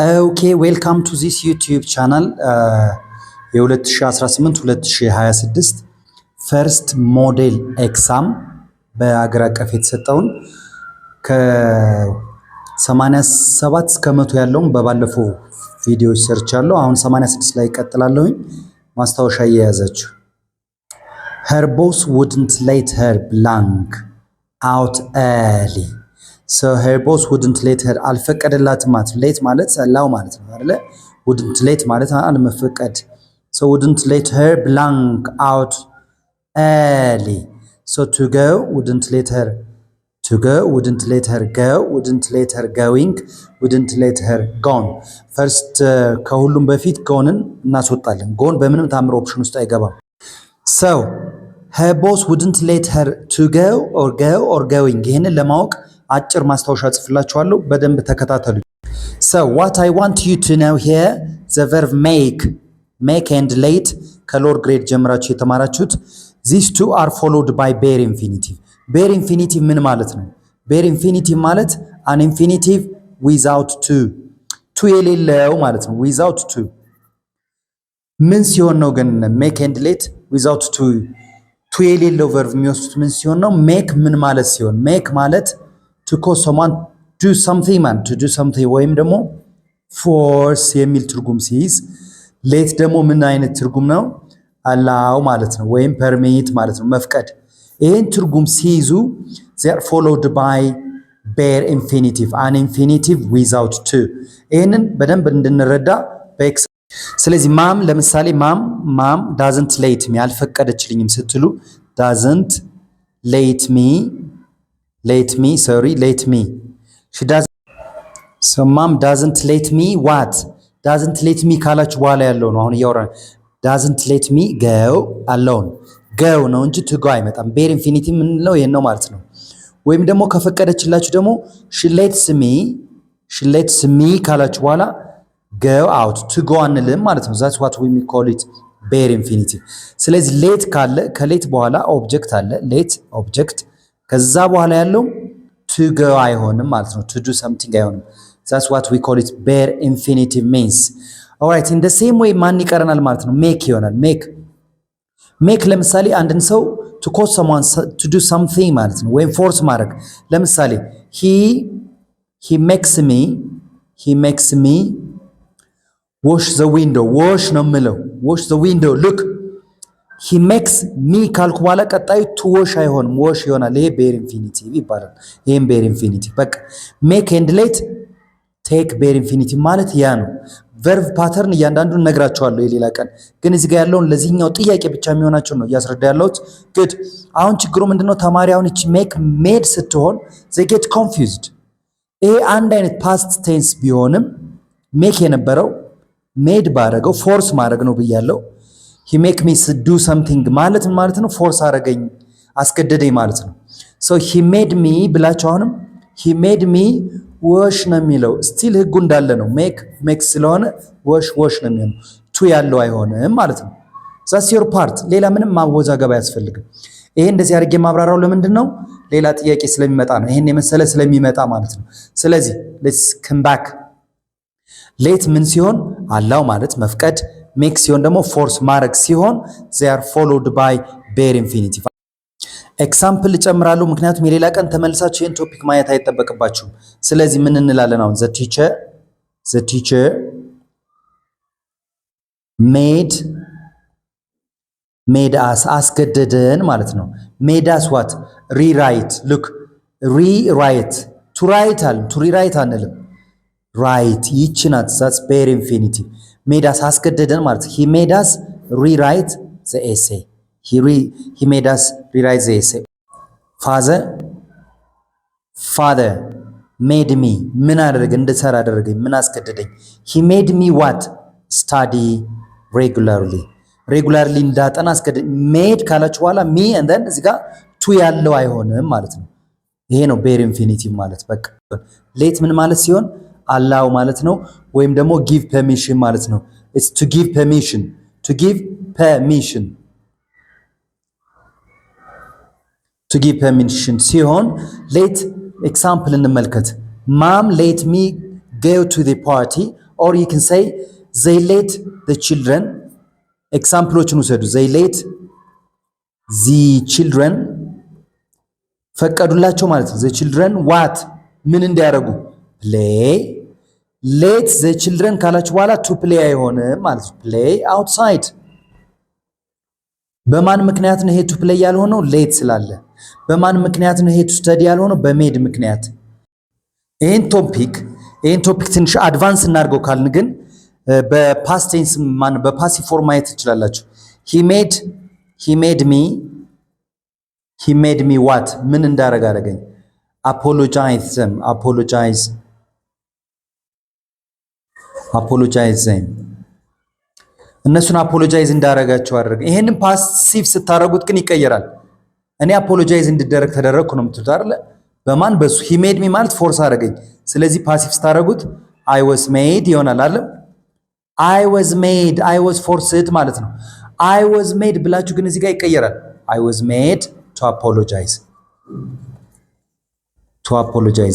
Okay, welcome to this YouTube channel. የ2018-2026 ፈርስት ሞዴል ኤግዛም በአገር አቀፍ የተሰጠውን ከ87 እስከ 100 ያለውን በባለፈው ቪዲዮዎች ሰርቻለሁ። አሁን 86 ላይ እቀጥላለሁኝ። ማስታወሻ እየያዛችሁ her boss wouldn't let her blank out early. So her boss wouldn't let her አልፈቀደላትም ማለት ሌት ማለት አላው ማለት ነው አይደለ? wouldn't let ማለት አለመፈቀድ። So wouldn't let her blank out early. So to go wouldn't let her to go wouldn't let her go wouldn't let her going wouldn't let her gone. First ከሁሉም በፊት ጎንን እናስወጣለን። ጎን በምንም ታምር ኦፕሽን ውስጥ አይገባም። So her boss wouldn't let her to go or going. ይሄንን ለማወቅ አጭር ማስታወሻ ጽፍላችኋለሁ። በደንብ ተከታተሉ። So what I want you to know here, the verb make and late ከሎወር ግሬድ ጀምራችሁ የተማራችሁት these two are followed by bare infinitive. bare infinitive ምን ማለት ነው? bare infinitive ማለት an infinitive without to የሌለው ማለት ነው። without to ምን ሲሆን ነው ግን make and late without to የሌለው verb የሚወስዱት ምን ሲሆን ነው? make ምን ማለት ሲሆን make ማለት to cause someone do something man to do something ወይም ደግሞ force የሚል ትርጉም ሲይዝ ሌት ደግሞ ምን አይነት ትርጉም ነው? allow ማለት ነው ወይም permit ማለት ነው መፍቀድ። ይሄን ትርጉም ሲይዙ they are followed by bare infinitive an infinitive without to ይሄንን በደንብ እንድንረዳ ስለዚህ ማም ለምሳሌ ማም doesn't let me አልፈቀደችልኝም ስትሉ doesn't let me she doesn't so mom doesn't let me what doesn't let me ካላችሁ በኋላ ያለው ነው አሁን እያወራን doesn't let me go alone go ነው እንጂ to go አይመጣም bare infinitive ምን ነው ይሄን ነው ማለት ነው ወይም ደግሞ ከፈቀደችላችሁ ደግሞ she lets me ካላችሁ በኋላ go out to go አንልም ማለት ነው that's what we call it bare infinitive ስለዚህ let ካለ ከሌት በኋላ ኦብጀክት አለ let ኦብጀክት ከዛ በኋላ ያለው to go አይሆንም ማለት ነው to do something አይሆንም that's what we call it bare infinitive means alright in the same way ማን ይቀረናል ማለት ነው make ይሆናል make ለምሳሌ አንድን ሰው to cause someone to do something ማለት ነው ወይም force ማድረግ ለምሳሌ he makes me wash the window wash ነው የምለው wash the window look he makes me ካልኩ በኋላ ቀጣዩ to wash አይሆንም wash ይሆናል ይሄ bare infinitive ይባላል ይሄም bare infinitive በቃ make and let take bare infinitive ማለት ያ ነው verb pattern እያንዳንዱን ነግራችኋለሁ የሌላ ቀን ግን እዚህ ጋር ያለውን ለዚህኛው ጥያቄ ብቻ የሚሆናችሁ ነው እያስረዳ ያለሁት good አሁን ችግሩ ምንድነው ተማሪ አሁን እቺ make made ስትሆን they get confused ይሄ አንድ አይነት past tense ቢሆንም make የነበረው made ባረገው force ማድረግ ነው ብያለሁ he make me do something ማለት ነው force አረገኝ አስገደደኝ ማለት ነው so he made me ብላችሁ አሁንም he made me wash ነው የሚለው still ህጉ እንዳለ ነው make ስለሆነ wash ነው የሚሆነው to ያለው አይሆንም ማለት ነው that's your part ሌላ ምንም ማወዛገብ አያስፈልግም ይሄ እንደዚህ አድርጌ ማብራራው ለምንድን ነው ሌላ ጥያቄ ስለሚመጣ ነው ይሄን የመሰለ ስለሚመጣ ማለት ነው ስለዚህ let's come back ሌት ምን ሲሆን አላው ማለት መፍቀድ ሜክ ሲሆን ደግሞ ፎርስ ማድረግ ሲሆን they are followed by bare infinitive ኤግዛምፕል እጨምራለሁ ምክንያቱም የሌላ ቀን ተመልሳችሁ ይሄን ቶፒክ ማየት አይተበቅባችሁም ስለዚህ ምን እንላለን አሁን the teacher made us አስገደደን ማለት ነው made us what rewrite look rewrite to write to rewrite አንልም right ይቺ ናት that's bare infinitive made us አስገደደን ማለት he made us rewrite the essay he made us rewrite the essay father made me ምን አደረገ እንድሰራ አደረገኝ ምን አስገደደኝ he made me what study regularly እንዳጠና አስገደደኝ made ካላችሁ በኋላ me and then እዚህ ጋር to ያለው አይሆንም ማለት ነው ይሄ ነው bare infinitive ማለት በቃ let ምን ማለት ሲሆን allow ማለት ነው ወይም ደግሞ give permission ማለት ነው it's to give permission ሲሆን let example እንመልከት mom let me go to the party or you can say they let the children ኤግዛምፕሎችን ውሰዱ they let the children ፈቀዱላቸው ማለት ነው the children what ምን እንዲያደርጉ play let the children ካላችሁ በኋላ to play አይሆንም ማለት ነው play outside በማን ምክንያት ነው ይሄ to play ያልሆነው let ስላለ በማን ምክንያት ነው ይሄ to study ያልሆነው በሜድ ምክንያት ይሄን ቶፒክ ትንሽ አድቫንስ እናድርገው ካልን ግን በፓስት ቴንስ በፓሲቭ ፎርም ማየት ትችላላችሁ he made me what ምን እንዳረጋ አረገኝ apologize them እነሱን አፖሎጃይዝ እንዳረጋቸው አደረገ ይሄንን ፓሲቭ ስታረጉት ግን ይቀየራል እኔ አፖሎጃይዝ እንድደረግ ተደረግኩ ነው የምትሉት አይደል በማን በሱ he made me ማለት ፎርስ አረገኝ ስለዚህ ፓሲቭ ስታረጉት I was made ይሆናል አይደል I was forced ማለት ነው I was made ብላችሁ ግን እዚህ ጋር ይቀየራል I was made to apologize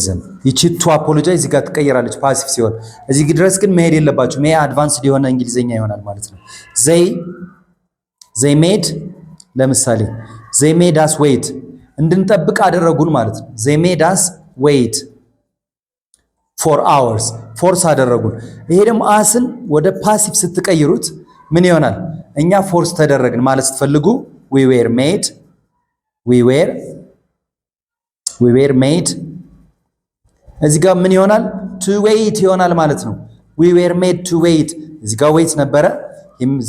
them ይቺ to apologize እዚህ ጋር ትቀየራለች ፓሲቭ ሲሆን እዚህ ድረስ ግን መሄድ የለባችሁ ይሄ አድቫንስድ የሆነ እንግሊዘኛ ይሆናል ማለት ነው they made ለምሳሌ they made us wait እንድንጠብቅ አደረጉን ማለት ነው they made us wait for hours ፎርስ አደረጉን ይሄ ደግሞ አስን ወደ ፓሲቭ ስትቀይሩት ምን ይሆናል እኛ ፎርስ ተደረግን ማለት ስትፈልጉ we were made እዚህ ጋር ምን ይሆናል to wait ይሆናል ማለት ነው we were made to wait እዚህ ጋር wait ነበረ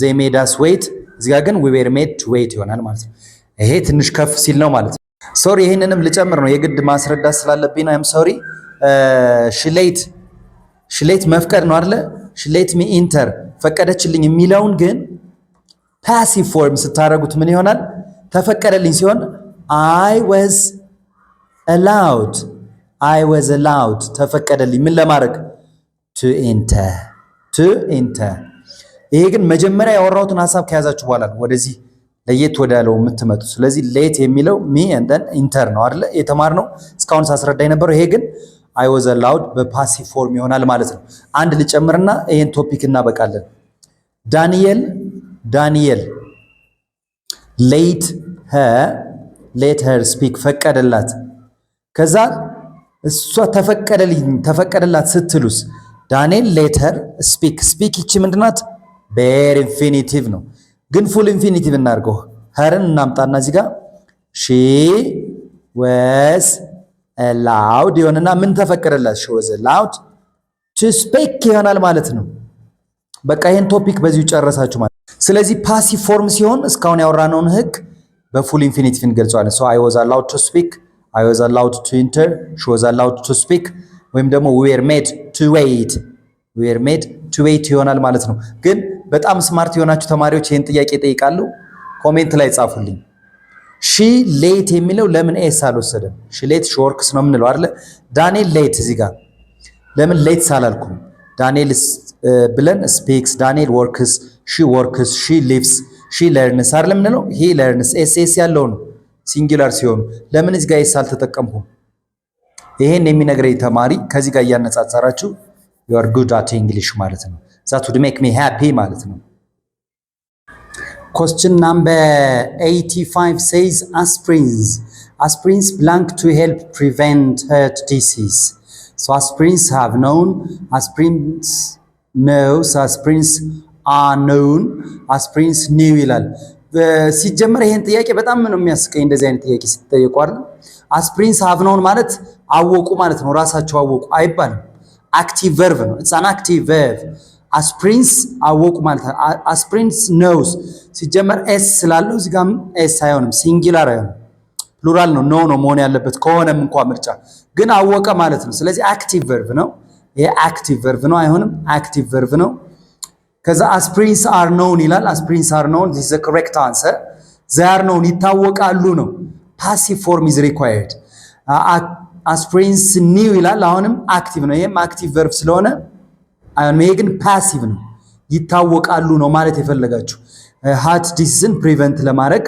they made us wait እዚህ ጋር ግን we were made to wait ይሆናል ማለት ነው ይሄ ትንሽ ከፍ ሲል ነው ማለት ነው ሶሪ ይሄንንም ልጨምር ነው የግድ ማስረዳት ስላለብኝ ነው ሶሪ ሽሌት መፍቀድ ነው አይደለ ሽሌት ሚ ኢንተር ፈቀደችልኝ የሚለውን ግን ፓሲቭ ፎርም ስታረጉት ምን ይሆናል ተፈቀደልኝ ሲሆን I was allowed ተፈቀደልኝ ምን ለማድረግ to enter ይሄ ግን መጀመሪያ ያወራሁትን ሐሳብ ከያዛችሁ በኋላ ነው ወደዚህ ለየት ወዳለው የምትመጡ ስለዚህ ሌት የሚለው me and then enter ነው አይደለ የተማርነው እስካሁን ሳስረዳኝ ነበር ይሄ ግን I was allowed በፓሲቭ ፎርም ይሆናል ማለት ነው አንድ ልጨምርና ይሄን ቶፒክ እናበቃለን ዳንኤል let her speak ፈቀደላት ከዛ እሷ ተፈቀደላት ስትሉስ ዳንኤል let her speak ይቺ ምንድናት bare infinitive ነው ግን full infinitive እናርገው herን እናምጣና እዚህ ጋር she was allowed ይሆንና ምን ተፈቀደላት she was allowed to speak ይሆናል ማለት ነው በቃ ይሄን ቶፒክ በዚሁ ጨረሳችሁ ማለት ስለዚህ ፓሲቭ ፎርም ሲሆን እስካሁን ያወራነውን ህግ በፉል ኢንፊኒቲቭ እንገልጸዋለን so I was allowed to speak I was allowed to enter she was allowed to speak ወይም ደግሞ we were made to wait ይሆናል ማለት ነው ግን በጣም ስማርት የሆናችሁ ተማሪዎች ይሄን ጥያቄ ጠይቃሉ ኮሜንት ላይ ጻፉልኝ she late የሚለው ለምን ኤስ አልወሰደም she late she works ነው የምንለው አይደል ዳንኤል late እዚህ ጋር ለምን late ሳላልኩም ዳንኤል ብለን speaks ዳንኤል works she lives she learns አይደል የምንለው he learns ኤስ ያለው ነው ሲንጉላር ሲሆን ለምን እዚህ ጋር ኤስ አልተጠቀምኩም ይሄን የሚነግረኝ ተማሪ ከዚህ ጋር ያነጻጸራችሁ you are good at English ማለት ነው that would make me happy ማለት ነው Question number 85 says aspirins blank to help prevent heart disease. So aspirins have known, aspirins knows, aspirins are known, aspirins knew ይላል ሲጀመር ይሄን ጥያቄ በጣም ነው የሚያስቀኝ እንደዚህ አይነት ጥያቄ ሲጠየቁ አይደል aspirins have known ማለት አወቁ ማለት ነው ራሳቸው አወቁ አይባልም active verb ነው it's an active verb aspirins አወቁ ማለት aspirins knows ሲጀመር s ስላለው እዚህ ጋር s አይሆንም ሲንጉላር አይሆንም ፕሉራል ነው ነው መሆን ያለበት ከሆነም እንኳን ምርጫ ግን አወቀ ማለት ነው ስለዚህ active verb ነው ይሄ active verb ነው አይሆንም active verb ነው ከዛ aspirins are known ይላል aspirins are known this is the correct answer they are known ይታወቃሉ ነው passive form is required aspirins knew ይላል አሁንም active ነው ይሄም active verb ስለሆነ አይሆንም ይሄ ግን passive ነው ይታወቃሉ ነው ማለት የፈለጋችሁ heart disease prevent ለማድረግ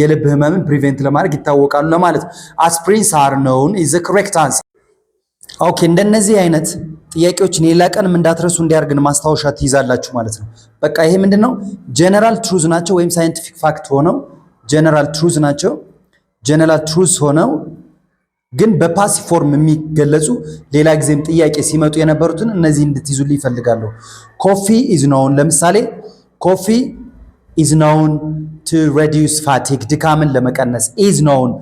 የልብ ህመምን prevent ለማድረግ ይታወቃሉ ለማለት aspirins are known is the correct answer ኦኬ እንደነዚህ አይነት ጥያቄዎችን ሌላ ቀንም እንዳትረሱ እንዲያርግን ማስታወሻ ትይዛላችሁ ማለት ነው። በቃ ይሄ ምንድነው ጀነራል ትሩዝ ናቸው ወይም ሳይንቲፊክ ፋክት ሆነው ጀነራል ትሩዝ ናቸው። ጀነራል ትሩዝ ሆነው ግን በፓሲቭ ፎርም የሚገለጹ ሌላ ጊዜም ጥያቄ ሲመጡ የነበሩትን እነዚህ እንድትይዙልኝ ይፈልጋለሁ። ኮፊ ኢዝ ኖውን ለምሳሌ ኮፊ ኢዝ ኖውን ቱ ሬዲዩስ ፋቲግ ድካምን ለመቀነስ ኢዝ ኖውን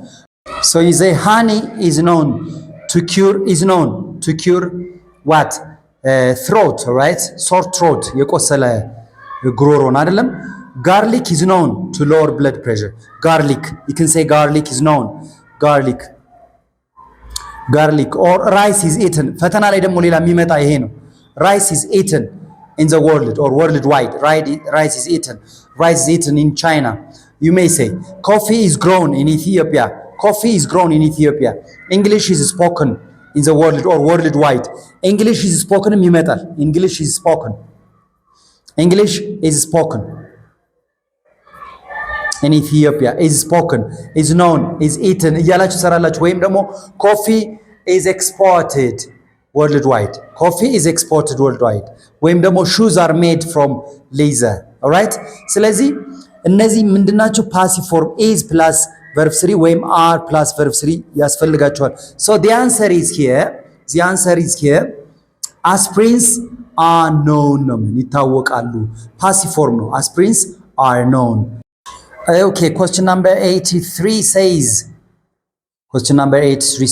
ሶ ዩ ሴይ ሃኒ ኢዝ ኖውን ቱ ኪር what throat right sore throat የቆሰለ ጉሮሮን አይደለም። garlic is known to lower blood pressure garlic you can say garlic is known garlic or rice is eaten ፈተና ላይ ደግሞ ሌላ የሚመጣ ይሄ ነው rice is eaten in the world or worldwide rice is eaten in China you may say coffee is grown in Ethiopia English is spoken in the world or worldwide English is spoken ይመጣል English is spoken in Ethiopia is spoken is known is eaten እያላችሁ ሰራላችሁ። ወይም ደግሞ coffee is exported worldwide ወይም ደግሞ shoes are made from leather alright ስለዚህ እነዚህ ምንድናቸው passive form is plus verb 3 ወይም are plus verb 3 ያስፈልጋቸዋል። so the answer is here aspirins are known ነው ይታወቃሉ passive form ነው aspirins are known okay question number 83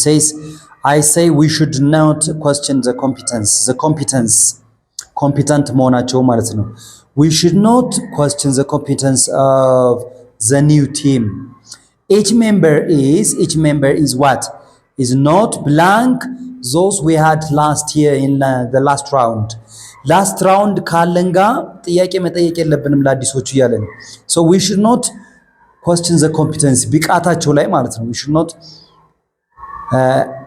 says I say we should not question the competence competent መሆናቸው ማለት ነው we should not question the competence of the new team each member is what is not blank those we had last year in the last round ካለን ጋር ጥያቄ መጠየቅ የለብንም ለአዲሶቹ እያለ ነው so we should not question the competence ብቃታቸው ላይ ማለት ነው we should not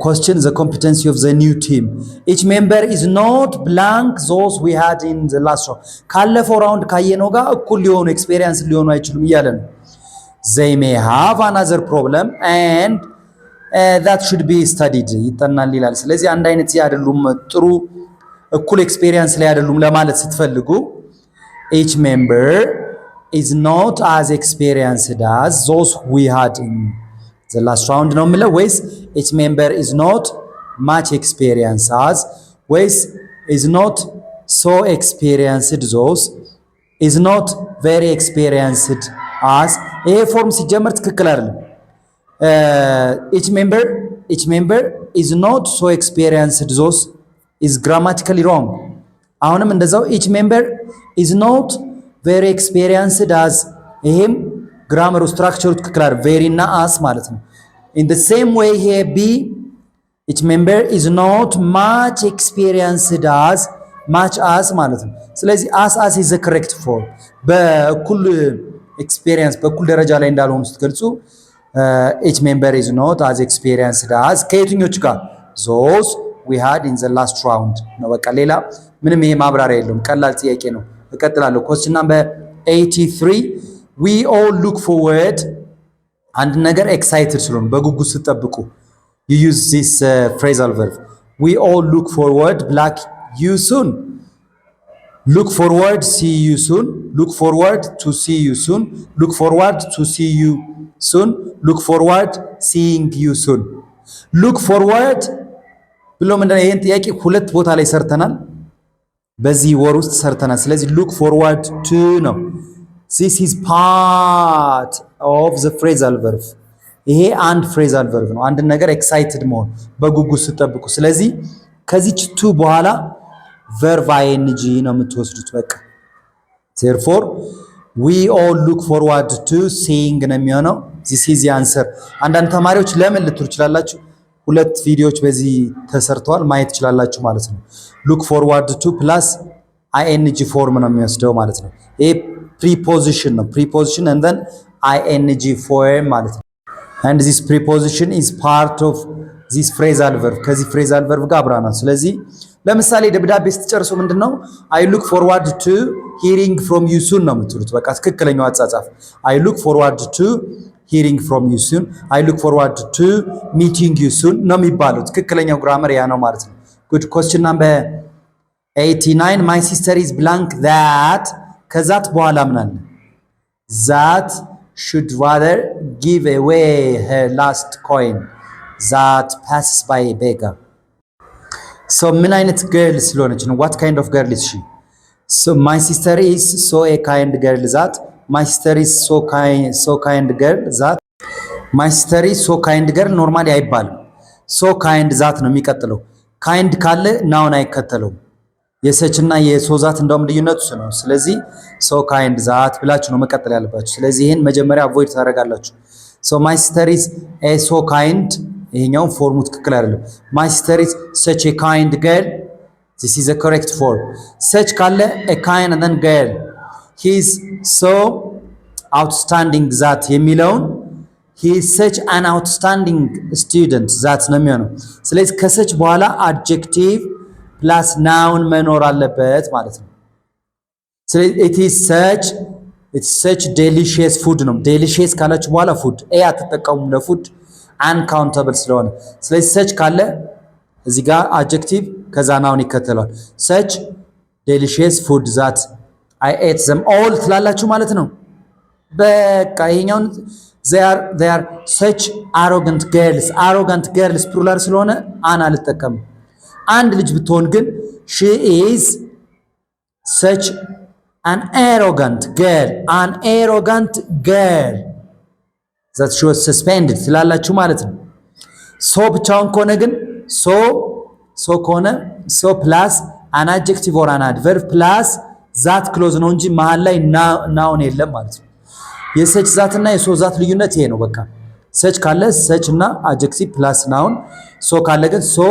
question the competency of the new team each member is not blank those we had in the last round ካለፈው ራውንድ ካየነው ጋር እኩል ሊሆኑ ኤክስፒሪየንስ ሊሆኑ አይችሉም እያለ ነው they may have another problem and that should be studied ይጠናል ይላል። ስለዚህ አንድ አይነት አይደሉም ጥሩ እኩል ኤክስፒሪየንስ ላይ አይደሉም ለማለት ስትፈልጉ each member is not as experienced as those we had in the last round ነው የምለው ወይስ each member is not much experienced as ወይስ is not so experienced those is not very experienced as ይሄ ፎርም ሲጀመር ትክክል አይደለም each member is not so experienced those is grammatically wrong አሁንም እንደዛው each member is not very experienced as ይሄም ግራመሩ ስትራክቸሩ ትክክል አይደለም very እና as ማለት ነው in the same way here be each member is not much experienced as much as ማለት ነው ስለዚህ as is the correct form በእኩል experience በእኩል ደረጃ ላይ እንዳልሆኑ ስትገልጹ each member is not as experienced as ከየትኞቹ ጋር those we had in the last round ነው በቃ ሌላ ምንም ይሄ ማብራሪያ የለውም ቀላል ጥያቄ ነው እቀጥላለሁ question number 83 we all look forward አንድ ነገር excited ስለሆነ በጉጉት ስትጠብቁ you use this phrasal verb we all look forward black you soon look forward see you soon look forward to see you soon look forward to see you soon look forward seeing you soon look forward ብሎ ምንድነው ይሄን ጥያቄ ሁለት ቦታ ላይ ሰርተናል በዚህ ወር ውስጥ ሰርተናል ስለዚህ look forward to ነው this is part of the phrasal verb ይሄ አንድ phrasal verb ነው አንድ ነገር excited መሆን በጉጉት ስትጠብቁ ስለዚህ ከዚች to በኋላ verb ing ነው የምትወስዱት በቃ therefore we all look forward to seeing ነው የሚሆነው this is the answer አንዳንድ ተማሪዎች ለምን ልትሉ ይችላልላችሁ ሁለት ቪዲዮዎች በዚህ ተሰርተዋል ማየት ይችላልላችሁ ማለት ነው look forward to plus ing form ነው የሚወስደው ማለት ነው ይሄ preposition ነው preposition and then ing form ማለት ነው and this preposition is part of this phrasal verb ከዚህ phrasal verb ጋር አብራና ስለዚህ ለምሳሌ ደብዳቤ ስትጨርሱ ምንድነው I look forward to hearing from you soon ነው የምትሉት በቃ ትክክለኛው አጻጻፍ I look forward to hearing from you soon I look forward to meeting you soon ነው የሚባለው። ትክክለኛው ግራመር ያ ነው ማለት ነው። good question number 89 my sister is blank that ከዛት በኋላ ምን አለ that should rather give away her last coin that passes by a beggar so ምን አይነት girl ስለሆነች ነው what kind of girl is she so my sister is so a kind girl that my sister is so kind girl that my sister is so kind girl ኖርማሊ አይባልም so kind that ነው የሚቀጥለው kind ካለ ናውን አይከተለው የሰች እና የሶ ዛት እንደውም ልዩነቱ ነው ስለዚህ so kind that ብላችሁ ነው መቀጠል ያለባችሁ ስለዚህ ይሄን መጀመሪያ avoid ታደርጋላችሁ so my sister is a so kind ይሄኛው ፎርሙ ትክክል አይደለም my sister is such a kind girl this is a correct form such ካለ a kind and then girl he is so outstanding that የሚለውን he is such an outstanding student that ነው የሚሆነው ስለዚህ ከሰች በኋላ adjective plus noun መኖር አለበት ማለት ነው ስለዚህ it's such delicious food ነው delicious ካላችሁ በኋላ food አትጠቀሙም ለfood uncountable ስለሆነ ስለዚህ such ካለ እዚህ ጋር adjective ከዛ noun ይከተላል such delicious food that I ate them all ትላላችሁ ማለት ነው በቃ ይሄኛው they are such arrogant girls plural ስለሆነ አን አልጠቀምም አንድ ልጅ ብትሆን ግን she is such an arrogant girl that she was suspended ስላላችሁ ማለት ነው so ብቻውን ከሆነ ግን so ከሆነ so plus an adjective or an adverb plus that clause ነው እንጂ መሃል ላይ noun የለም ማለት ነው የሰች ዛትና የሶ ዛት ልዩነት ይሄ ነው በቃ ሰች ካለ ሰች እና adjective plus noun so ካለ ግን so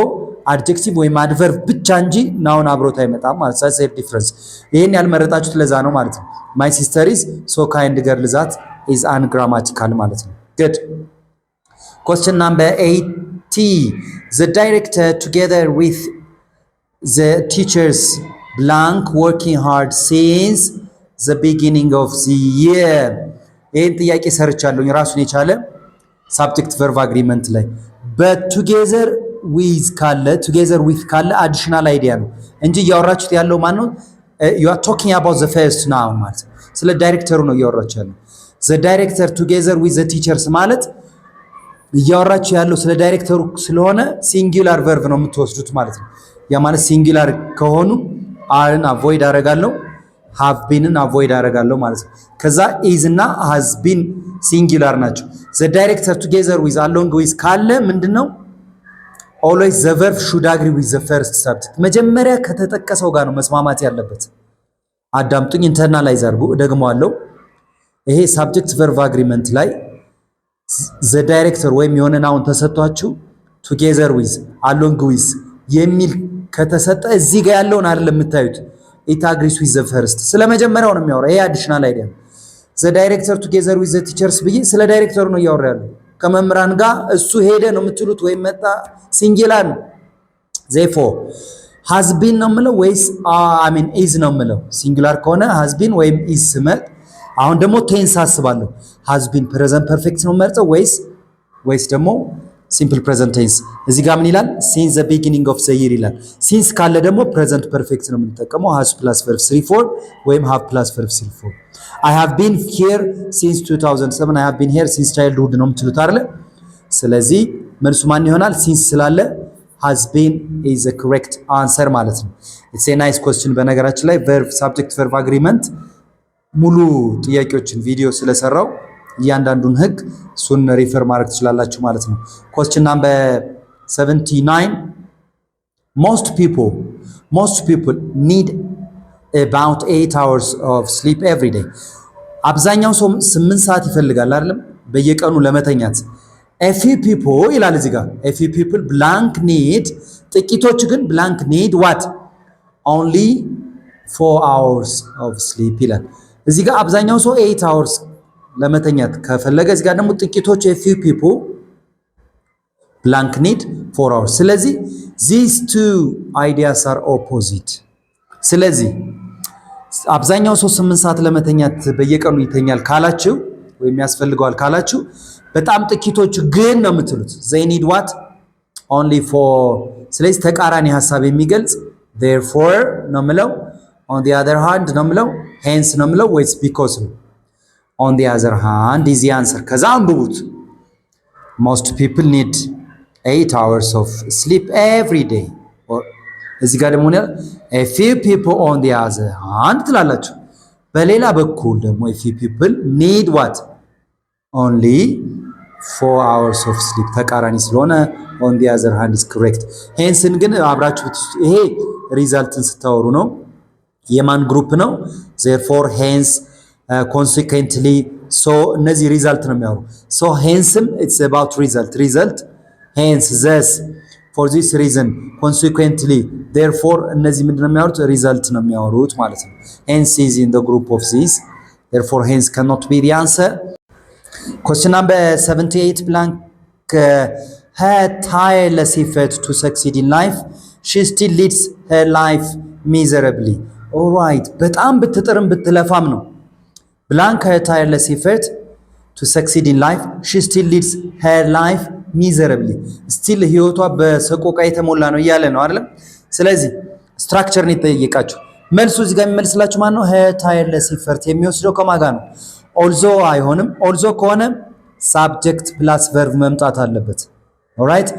adjective ወይም adverb ብቻ እንጂ noun አብሮት አይመጣም ማለት ነው ሴፍ ዲፈረንስ ይሄን ያልመረጣችሁት ለዛ ነው ማለት ነው my sister is so kind girl that is ungrammatical ማለት ነው good question number 80 the director together with the teachers blank working hard since the beginning of the year ይሄን ጥያቄ ሰርቻለሁኝ ራሱን የቻለ subject verb agreement ላይ but together with ካለ additional idea ነው እንጂ ያወራችሁት ያለው ማን ነው you are talking about the first noun ማለት ስለ ዳይሬክተሩ ነው ያወራችሁ ያለው the director together with the teachers ማለት ያወራችሁ ያለው ስለ ዳይሬክተሩ ስለሆነ singular verb ነው የምትወስዱት ማለት ነው ያ ማለት singular ከሆኑ አርን avoid አደርጋለሁ have been avoid አደርጋለሁ ማለት ነው ከዛ is እና has been singular ናቸው the director together with along with ካለ ምንድነው always the verb should agree with the first subject መጀመሪያ ከተጠቀሰው ጋር ነው መስማማት ያለበት አዳምጡኝ ኢንተርናላይዝ አድርጉ ደግሞአለው ይሄ subject verb agreement ላይ the director ወይም የሆነ ናውን ተሰጥቷችሁ together with along with የሚል ከተሰጠ እዚህ ጋር ያለውን አይደለም የምታዩት it agrees with the first ስለመጀመሪያው ነው የሚያወራው ይሄ additional idea the director together with the teachers ብዬ ስለ ዳይሬክተሩ ነው ያወራሉ ከመምራን ጋር እሱ ሄደ ነው የምትሉት ወይ መጣ ሲንጉላር ነው therefore has been ነው የምለው ወይስ I mean is ነው የምለው ሲንጉላር ከሆነ has been ወይም is ስመጥ አሁን ደግሞ ቴንስ አስባለሁ has been present perfect ነው የምመርጠው ወይስ ደግሞ simple present tense እዚህ ጋር ምን ይላል since the beginning of the year ይላል since ካለ ደግሞ present perfect ነው የምንጠቀመው has plus verb 3 4 ወይም have plus verb 3 4 I have been here since 2007 I have been here since childhood ነው የምትሉት አይደል ስለዚህ መልሱ ማን ይሆናል since ስላለ has been is the correct answer ማለት ነው it's a nice question በነገራችን ላይ verb subject verb agreement ሙሉ ጥያቄዎችን ቪዲዮ ስለሰራው እያንዳንዱን ህግ ሱን ሪፈር ማድረግ ትችላላችሁ ማለት ነው question number 79 most people need about 8 hours of sleep every day አብዛኛው ሰው 8 ሰዓት ይፈልጋል አይደለም በየቀኑ ለመተኛት a few people ይላል እዚህ ጋር a few people blank need ጥቂቶች ግን blank need what only 4 hours of sleep ይላል እዚህ ጋር አብዛኛው ሰው 8 hours ለመተኛት ከፈለገ እዚህ ጋር ደግሞ ጥቂቶች a few people blank need 4 hours ስለዚህ these two ideas are opposite ስለዚህ አብዛኛው ሰው 8 ሰዓት ለመተኛት በየቀኑ ይተኛል ካላችሁ ወይም ያስፈልገዋል ካላችሁ በጣም ጥቂቶቹ ግን ነው የምትሉት they need what only for ስለዚህ ተቃራኒ ሐሳብ የሚገልጽ therefore ነው የምለው on the other hand ነው የምለው hence ነው የምለው ወይስ because ነው on the other hand is the answer ከዛ አንብቡት most people need 8 hours of sleep every day or እዚህ ጋር ደግሞ a few people on the other hand ትላላችሁ በሌላ በኩል ደግሞ a few people need what only 4 hours of sleep ተቃራኒ ስለሆነ on the other hand is correct hence ግን አብራችሁ ይሄ ሪዛልትን ስታወሩ ነው የማን ግሩፕ ነው therefore hence consequently so እነዚህ ሪዛልት ነው የሚያወሩ so hence it's about result hence thus for this reason consequently therefore እነዚህ ምንድነው የሚያወሩት ሪዛልት ነው የሚያወሩት ማለት ነው hence is in the group of these therefore hence cannot be the answer question number 78 blank her tireless effort to succeed in life she still leads her life miserably all right በጣም ብትጥርም ብትለፋም ነው blank her tireless effort to succeed in life she still leads her life miserably still ህይወቷ በሰቆቃ የተሞላ ነው እያለ ነው አይደል ስለዚህ ስትራክቸር ነው የተጠየቃችሁ መልሱ እዚህ ጋር የሚመልስላችሁ ማን ነው her tireless effort የሚወስደው ከማን ጋር ነው although አይሆንም although ከሆነ subject plus verb መምጣት አለበት all right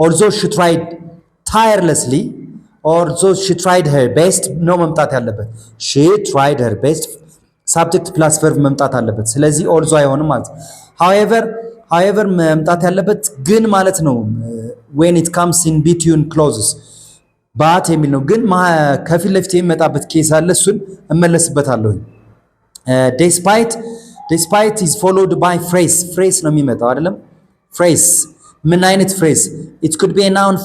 although she tried tirelessly although she tried her best ነው መምጣት ያለበት she tried her best subject plus verb መምጣት አለበት ስለዚህ although አይሆንም ማለት however መምጣት ያለበት ግን ማለት ነው when it comes in between clauses but የሚል ነው ግን ከፊት ለፊት የሚመጣበት ኬስ አለ እሱን እመለስበታለሁ despite is followed by phrase ነው የሚመጣው አይደለም phrase ምን አይነት phrase it could be a noun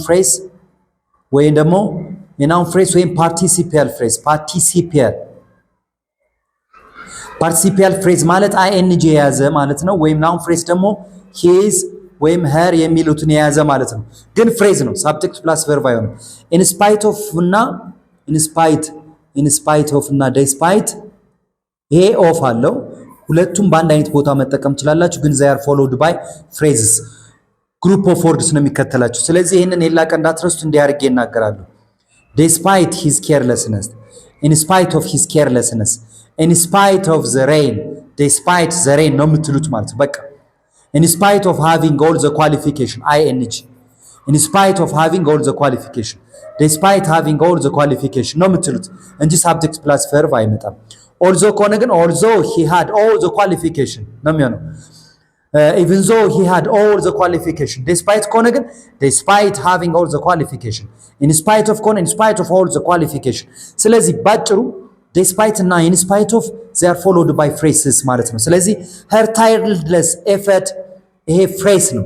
phrase ወይም ደግሞ a noun phrase ወይም participial phrase ማለት ing የያዘ ማለት ነው ወይም noun phrase ደግሞ his ወይም her የሚሉትን የያዘ ማለት ነው ግን phrase ነው subject plus verb አይሆንም in spite of እና despite ይሄ ኦፍ አለው ሁለቱም በአንድ አይነት ቦታ መጠቀም ትችላላችሁ ግን they are followed by phrases group of words ነው የሚከተላችሁ ስለዚህ ይሄንን የላቀ እንዳትረሱት እንዲያርግ ይናገራሉ despite his carelessness in spite of his carelessness in spite of the rain despite the rain ነው የምትሉት ማለት በቃ in spite of having all the qualification ing in spite of having all the qualification despite having all the qualification ነው የምትሉት እንጂ subject plus verb አይመጣም although ከሆነ ግን although he had all the qualification ነው የሚሆነው even though he had all the qualification despite ከሆነ ግን despite having all the qualification in spite of ከሆነ in spite of all the qualification ስለዚህ ባጭሩ despite እና in spite of they are followed by phrases ማለት ነው ስለዚህ her tireless effort ይሄ phrase ነው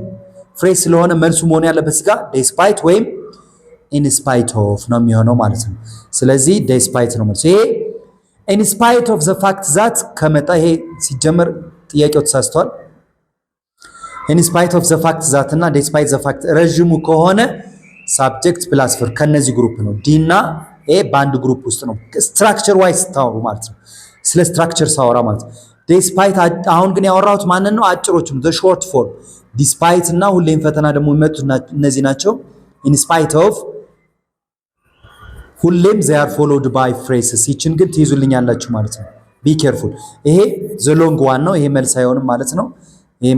phrase ስለሆነ መልሱ መሆን ያለበት ጋር despite ወይም in spite of ነው የሚሆነው ማለት ነው ስለዚህ despite ነው መልሱ ይሄ in spite of the fact that ከመጣ ይሄ ሲጀመር ጥያቄው ተሳስቷል in spite of the fact that እና despite the fact ረጅሙ ከሆነ subject plus verb ከነዚህ ግሩፕ ነው ዲ እና ኤ ባንድ ግሩፕ ውስጥ ነው ስትራክቸር ዋይስ ታወሩ ማለት ነው ስለ ስትራክቸር ሳወራ ማለት despite አሁን ግን ያወራሁት ማንን ነው አጭሮቹም the short form despite እና ሁሌም ፈተና ደግሞ የሚመጡት እነዚህ ናቸው in spite of ሁሌም they are followed by phrases ይችን ግን ትይዙልኛላችሁ ማለት ነው be careful ይሄ the long one ነው ይሄ መልስ አይሆንም ማለት ነው ይሄ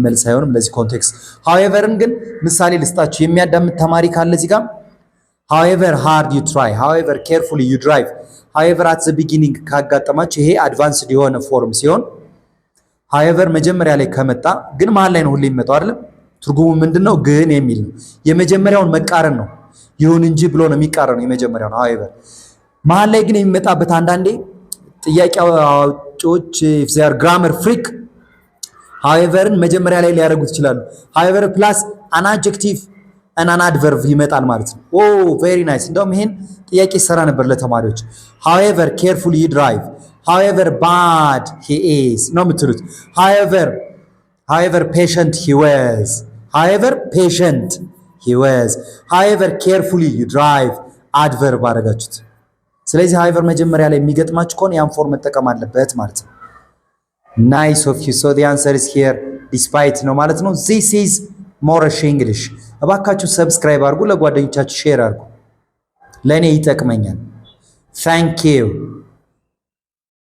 መልስ አይሆንም ለዚህ ኮንቴክስት however ግን ምሳሌ ልስጣችሁ የሚያዳምጥ ተማሪ ካለ እዚህ ጋር however hard you try however carefully you drive however at the beginning ካጋጠማችሁ ይሄ advanced የሆነ ፎርም ሲሆን however መጀመሪያ ላይ ከመጣ ግን መሃል ላይ ነው ሁሌ የሚመጣው አይደል ትርጉሙ ምንድነው ግን የሚል ነው የመጀመሪያውን መቃረን ነው ይሁን እንጂ ብሎ ነው የሚቃረነው የመጀመሪያው however መሃል ላይ ግን የሚመጣበት አንዳንዴ ጥያቄዎች if they are grammar freak howeverን መጀመሪያ ላይ ሊያደርጉት ይችላሉ however plus an adjective and an adverb ይመጣል ማለት ነው very nice እንደውም ይሄን ጥያቄ ሰራ ነበር ለተማሪዎች however carefully you drive however bad he is ነው የምትሉት however patient he was however carefully you drive adverb አደረጋችሁት ስለዚህ however መጀመሪያ ላይ የሚገጥማችሁ ከሆነ ያን ፎርም መጠቀም አለበት ማለት ነው ናይስ ኦፍ ዩ ሶ the answer is here despite ነው ማለት ነው። this is ሞረሽ እንግሊሽ። እባካችሁ ሰብስክራይብ አድርጉ፣ ለጓደኞቻችሁ ሼር አድርጉ፣ ለእኔ ይጠቅመኛል። thank you